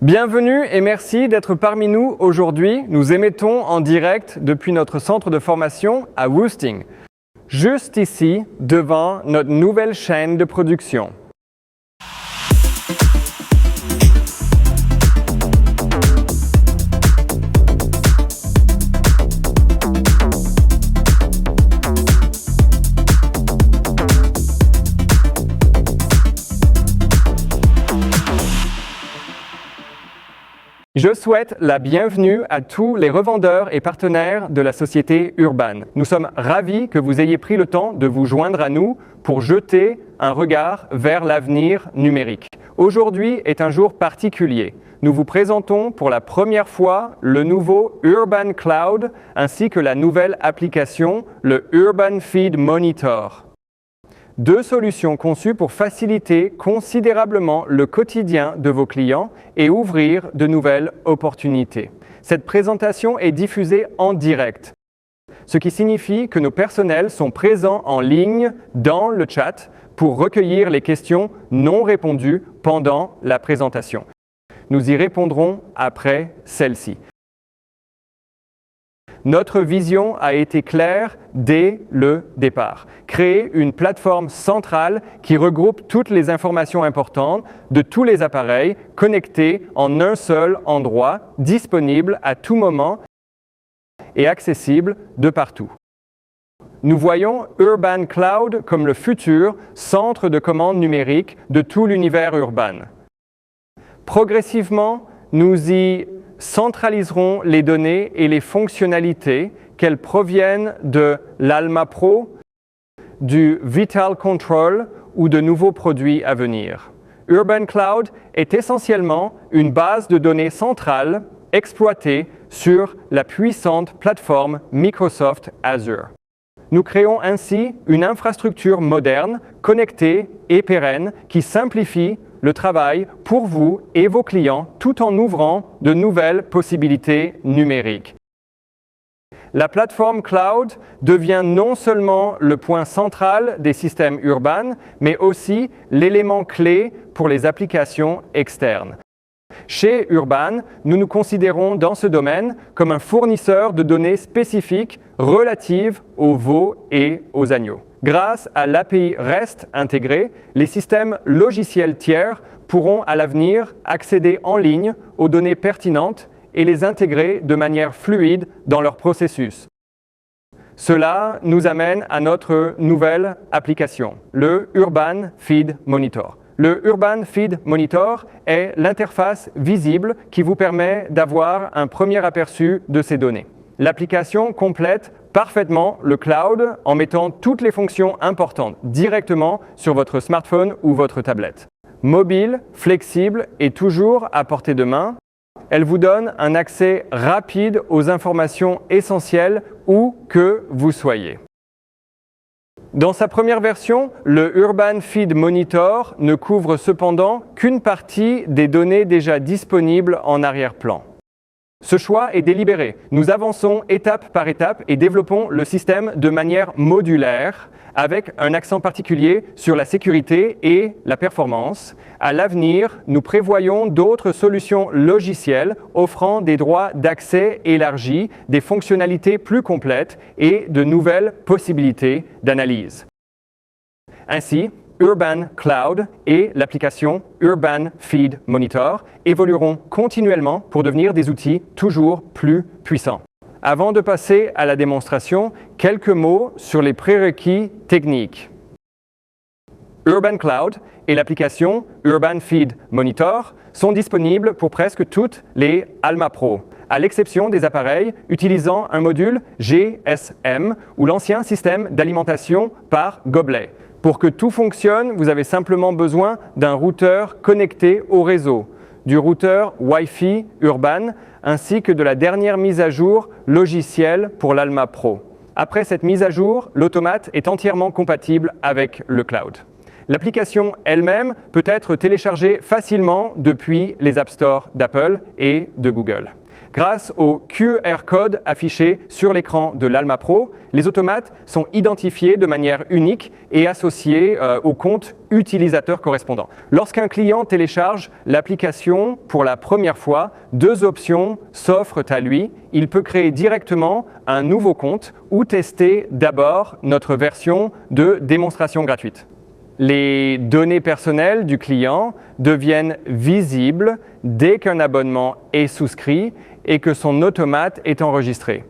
Bienvenue et merci d'être parmi nous aujourd'hui. Nous émettons en direct depuis notre centre de formation à Woosting, juste ici devant notre nouvelle chaîne de production. Je souhaite la bienvenue à tous les revendeurs et partenaires de la société Urban. Nous sommes ravis que vous ayez pris le temps de vous joindre à nous pour jeter un regard vers l'avenir numérique. Aujourd'hui est un jour particulier. Nous vous présentons pour la première fois le nouveau Urban Cloud ainsi que la nouvelle application, le Urban Feed Monitor. Deux solutions conçues pour faciliter considérablement le quotidien de vos clients et ouvrir de nouvelles opportunités. Cette présentation est diffusée en direct, ce qui signifie que nos personnels sont présents en ligne dans le chat pour recueillir les questions non répondues pendant la présentation. Nous y répondrons après celle-ci. Notre vision a été claire dès le départ. Créer une plateforme centrale qui regroupe toutes les informations importantes de tous les appareils connectés en un seul endroit, disponible à tout moment et accessible de partout. Nous voyons Urban Cloud comme le futur centre de commande numérique de tout l'univers urbain. Progressivement, nous y centraliseront les données et les fonctionnalités, qu'elles proviennent de l'Alma Pro, du Vital Control ou de nouveaux produits à venir. Urban Cloud est essentiellement une base de données centrale exploitée sur la puissante plateforme Microsoft Azure. Nous créons ainsi une infrastructure moderne, connectée et pérenne qui simplifie le travail pour vous et vos clients tout en ouvrant de nouvelles possibilités numériques. La plateforme cloud devient non seulement le point central des systèmes urbains, mais aussi l'élément clé pour les applications externes. Chez Urban, nous nous considérons dans ce domaine comme un fournisseur de données spécifiques relatives aux veaux et aux agneaux. Grâce à l'API REST intégrée, les systèmes logiciels tiers pourront à l'avenir accéder en ligne aux données pertinentes et les intégrer de manière fluide dans leur processus. Cela nous amène à notre nouvelle application, le Urban Feed Monitor. Le Urban Feed Monitor est l'interface visible qui vous permet d'avoir un premier aperçu de ces données. L'application complète parfaitement le cloud en mettant toutes les fonctions importantes directement sur votre smartphone ou votre tablette. Mobile, flexible et toujours à portée de main, elle vous donne un accès rapide aux informations essentielles où que vous soyez. Dans sa première version, le Urban Feed Monitor ne couvre cependant qu'une partie des données déjà disponibles en arrière-plan. Ce choix est délibéré. Nous avançons étape par étape et développons le système de manière modulaire avec un accent particulier sur la sécurité et la performance. À l'avenir, nous prévoyons d'autres solutions logicielles offrant des droits d'accès élargis, des fonctionnalités plus complètes et de nouvelles possibilités d'analyse. Ainsi, Urban Cloud et l'application Urban Feed Monitor évolueront continuellement pour devenir des outils toujours plus puissants. Avant de passer à la démonstration, quelques mots sur les prérequis techniques. Urban Cloud et l'application Urban Feed Monitor sont disponibles pour presque toutes les Alma Pro, à l'exception des appareils utilisant un module GSM ou l'ancien système d'alimentation par gobelet. Pour que tout fonctionne, vous avez simplement besoin d'un routeur connecté au réseau, du routeur Wi-Fi Urban, ainsi que de la dernière mise à jour logicielle pour l'Alma Pro. Après cette mise à jour, l'automate est entièrement compatible avec le cloud. L'application elle-même peut être téléchargée facilement depuis les App Store d'Apple et de Google. Grâce au QR code affiché sur l'écran de l'Alma Pro, les automates sont identifiés de manière unique et associés au compte utilisateur correspondant. Lorsqu'un client télécharge l'application pour la première fois, deux options s'offrent à lui. Il peut créer directement un nouveau compte ou tester d'abord notre version de démonstration gratuite. Les données personnelles du client deviennent visibles dès qu'un abonnement est souscrit et que son automate est enregistré.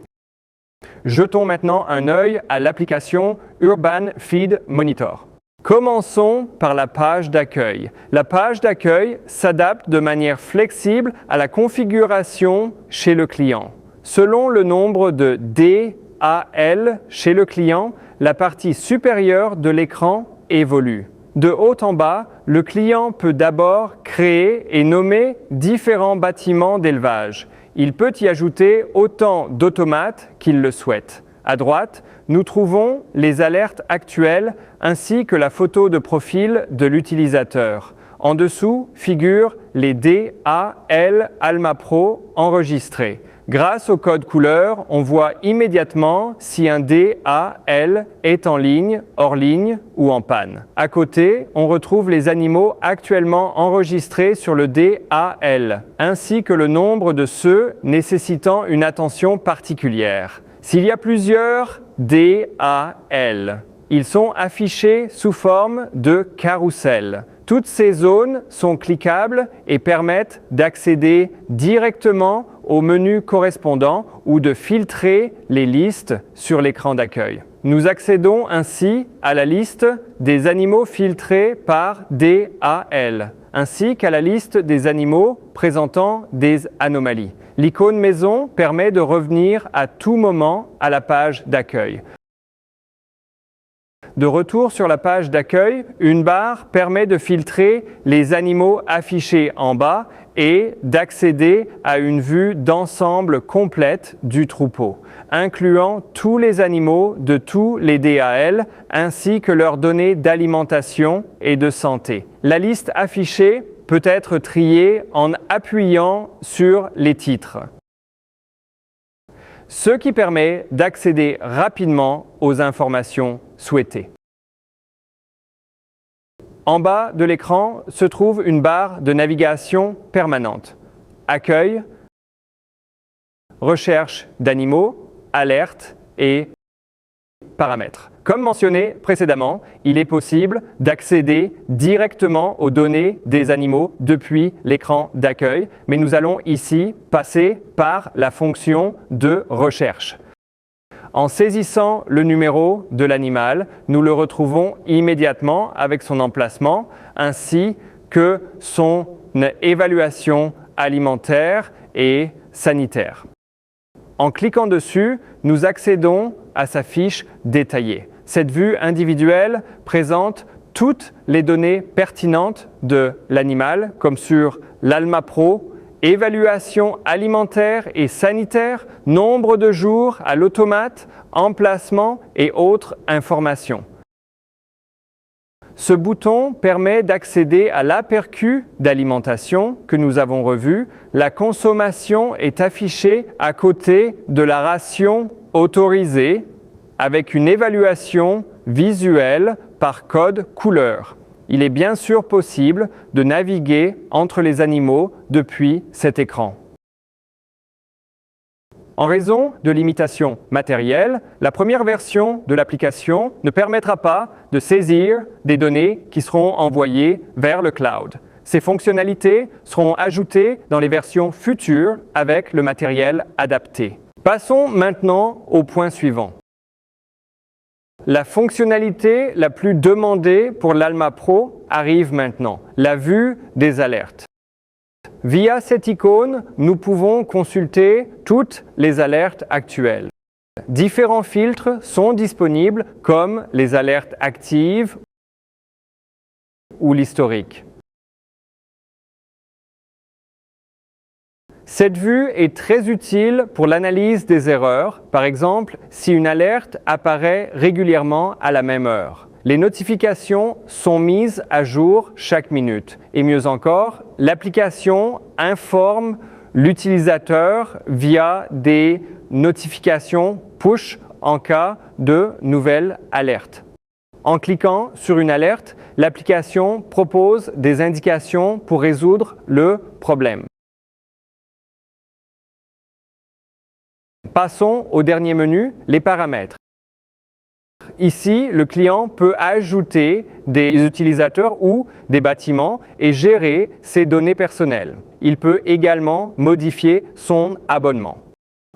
Jetons maintenant un œil à l'application Urban Feed Monitor. Commençons par la page d'accueil. La page d'accueil s'adapte de manière flexible à la configuration chez le client. Selon le nombre de DAL chez le client, la partie supérieure de l'écran évolue. De haut en bas, le client peut d'abord créer et nommer différents bâtiments d'élevage. Il peut y ajouter autant d'automates qu'il le souhaite. À droite, nous trouvons les alertes actuelles ainsi que la photo de profil de l'utilisateur. En dessous figurent les DAL Alma Pro enregistrés. Grâce au code couleur, on voit immédiatement si un DAL est en ligne, hors ligne ou en panne. À côté, on retrouve les animaux actuellement enregistrés sur le DAL, ainsi que le nombre de ceux nécessitant une attention particulière. S'il y a plusieurs DAL, ils sont affichés sous forme de carrousel. Toutes ces zones sont cliquables et permettent d'accéder directement au menu correspondant ou de filtrer les listes sur l'écran d'accueil. Nous accédons ainsi à la liste des animaux filtrés par DAL, ainsi qu'à la liste des animaux présentant des anomalies. L'icône maison permet de revenir à tout moment à la page d'accueil. De retour sur la page d'accueil, une barre permet de filtrer les animaux affichés en bas et d'accéder à une vue d'ensemble complète du troupeau, incluant tous les animaux de tous les DAL ainsi que leurs données d'alimentation et de santé. La liste affichée peut être triée en appuyant sur les titres, ce qui permet d'accéder rapidement aux informations souhaitées. En bas de l'écran se trouve une barre de navigation permanente. Accueil, recherche d'animaux, alertes et paramètres. Comme mentionné précédemment, il est possible d'accéder directement aux données des animaux depuis l'écran d'accueil, mais nous allons ici passer par la fonction de recherche. En saisissant le numéro de l'animal, nous le retrouvons immédiatement avec son emplacement ainsi que son évaluation alimentaire et sanitaire. En cliquant dessus, nous accédons à sa fiche détaillée. Cette vue individuelle présente toutes les données pertinentes de l'animal, comme sur l'Alma Pro, évaluation alimentaire et sanitaire, nombre de jours à l'automate, emplacement et autres informations. Ce bouton permet d'accéder à l'aperçu d'alimentation que nous avons revu. La consommation est affichée à côté de la ration autorisée avec une évaluation visuelle par code couleur. Il est bien sûr possible de naviguer entre les animaux depuis cet écran. En raison de limitations matérielles, la première version de l'application ne permettra pas de saisir des données qui seront envoyées vers le cloud. Ces fonctionnalités seront ajoutées dans les versions futures avec le matériel adapté. Passons maintenant au point suivant. La fonctionnalité la plus demandée pour l'Alma Pro arrive maintenant, la vue des alertes. Via cette icône, nous pouvons consulter toutes les alertes actuelles. Différents filtres sont disponibles comme les alertes actives ou l'historique. Cette vue est très utile pour l'analyse des erreurs, par exemple si une alerte apparaît régulièrement à la même heure. Les notifications sont mises à jour chaque minute. Et mieux encore, l'application informe l'utilisateur via des notifications push en cas de nouvelle alerte. En cliquant sur une alerte, l'application propose des indications pour résoudre le problème. Passons au dernier menu, les paramètres. Ici, le client peut ajouter des utilisateurs ou des bâtiments et gérer ses données personnelles. Il peut également modifier son abonnement.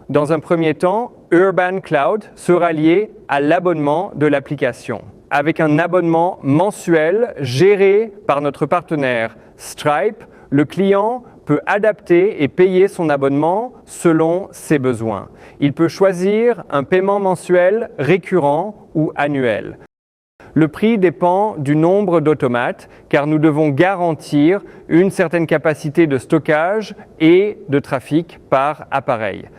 Dans un premier temps, Urban Cloud sera lié à l'abonnement de l'application. Avec un abonnement mensuel géré par notre partenaire Stripe, le client peut adapter et payer son abonnement selon ses besoins. Il peut choisir un paiement mensuel récurrent ou annuel. Le prix dépend du nombre d'automates car nous devons garantir une certaine capacité de stockage et de trafic par appareil.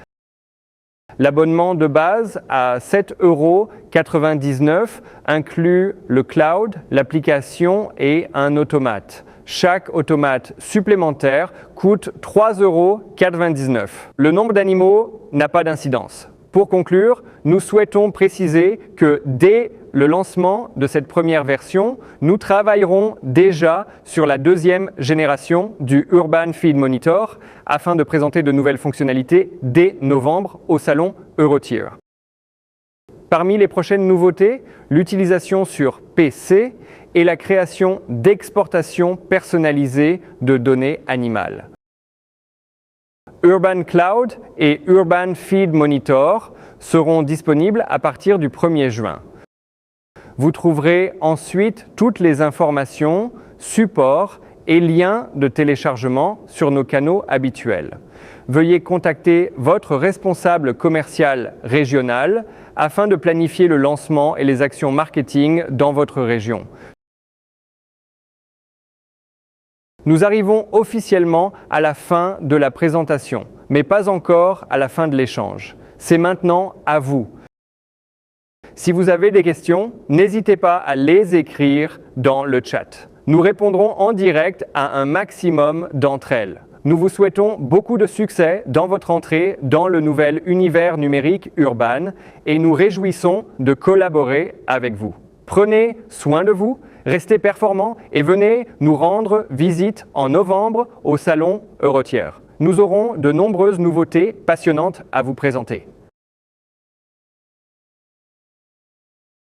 L'abonnement de base à 7,99 € inclut le cloud, l'application et un automate. Chaque automate supplémentaire coûte 3,99 €. Le nombre d'animaux n'a pas d'incidence. Pour conclure, nous souhaitons préciser que dès le lancement de cette première version, nous travaillerons déjà sur la deuxième génération du Urban Feed Monitor afin de présenter de nouvelles fonctionnalités dès novembre au salon Eurotier. Parmi les prochaines nouveautés, l'utilisation sur PC et la création d'exportations personnalisées de données animales. Urban Cloud et Urban Feed Monitor seront disponibles à partir du 1er juin. Vous trouverez ensuite toutes les informations, supports et liens de téléchargement sur nos canaux habituels. Veuillez contacter votre responsable commercial régional afin de planifier le lancement et les actions marketing dans votre région. Nous arrivons officiellement à la fin de la présentation, mais pas encore à la fin de l'échange. C'est maintenant à vous. Si vous avez des questions, n'hésitez pas à les écrire dans le chat. Nous répondrons en direct à un maximum d'entre elles. Nous vous souhaitons beaucoup de succès dans votre entrée dans le nouvel univers numérique Urban et nous réjouissons de collaborer avec vous. Prenez soin de vous, restez performants et venez nous rendre visite en novembre au salon Eurotier. Nous aurons de nombreuses nouveautés passionnantes à vous présenter.